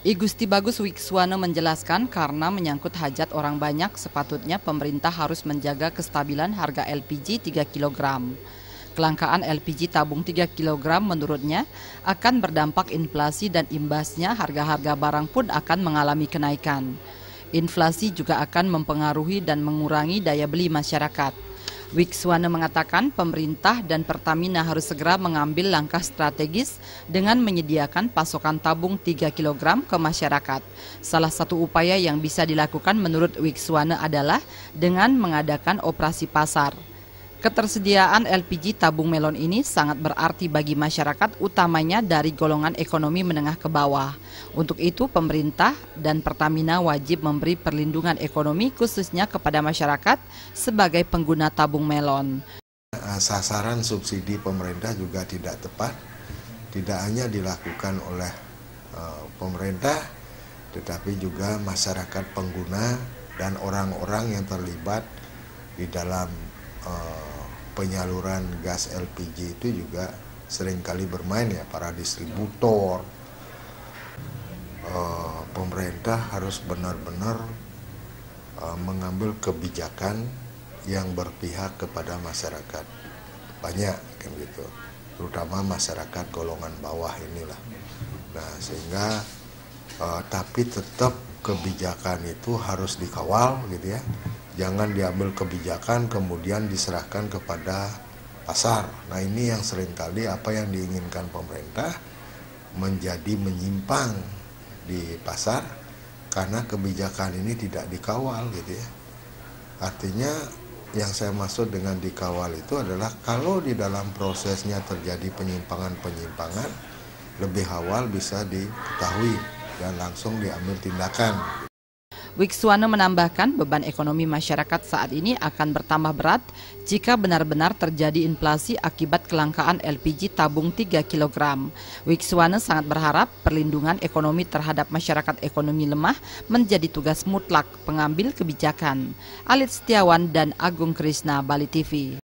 I Gusti Bagus Wikswana menjelaskan karena menyangkut hajat orang banyak, sepatutnya pemerintah harus menjaga kestabilan harga LPG 3 kg. Kelangkaan LPG tabung 3 kg menurutnya akan berdampak inflasi dan imbasnya harga-harga barang pun akan mengalami kenaikan. Inflasi juga akan mempengaruhi dan mengurangi daya beli masyarakat. Wikswana mengatakan pemerintah dan Pertamina harus segera mengambil langkah strategis dengan menyediakan pasokan tabung 3 kg ke masyarakat. Salah satu upaya yang bisa dilakukan menurut Wikswana adalah dengan mengadakan operasi pasar. Ketersediaan LPG tabung melon ini sangat berarti bagi masyarakat, utamanya dari golongan ekonomi menengah ke bawah. Untuk itu, pemerintah dan Pertamina wajib memberi perlindungan ekonomi khususnya kepada masyarakat sebagai pengguna tabung melon. Sasaran subsidi pemerintah juga tidak tepat, tidak hanya dilakukan oleh pemerintah, tetapi juga masyarakat pengguna dan orang-orang yang terlibat di dalam penyaluran gas LPG itu juga seringkali bermain ya, para distributor. Pemerintah harus benar-benar mengambil kebijakan yang berpihak kepada masyarakat banyak kan gitu, terutama masyarakat golongan bawah inilah. Nah sehingga tapi tetap kebijakan itu harus dikawal gitu ya. Jangan diambil kebijakan kemudian diserahkan kepada pasar. Nah ini yang seringkali apa yang diinginkan pemerintah menjadi menyimpang di pasar karena kebijakan ini tidak dikawal gitu ya. Artinya yang saya maksud dengan dikawal itu adalah kalau di dalam prosesnya terjadi penyimpangan-penyimpangan lebih awal bisa diketahui dan langsung diambil tindakan. Wikswana menambahkan beban ekonomi masyarakat saat ini akan bertambah berat jika benar-benar terjadi inflasi akibat kelangkaan LPG tabung 3 kg. Wikswana sangat berharap perlindungan ekonomi terhadap masyarakat ekonomi lemah menjadi tugas mutlak pengambil kebijakan. Alit Setiawan dan Agung Krisna, Bali TV.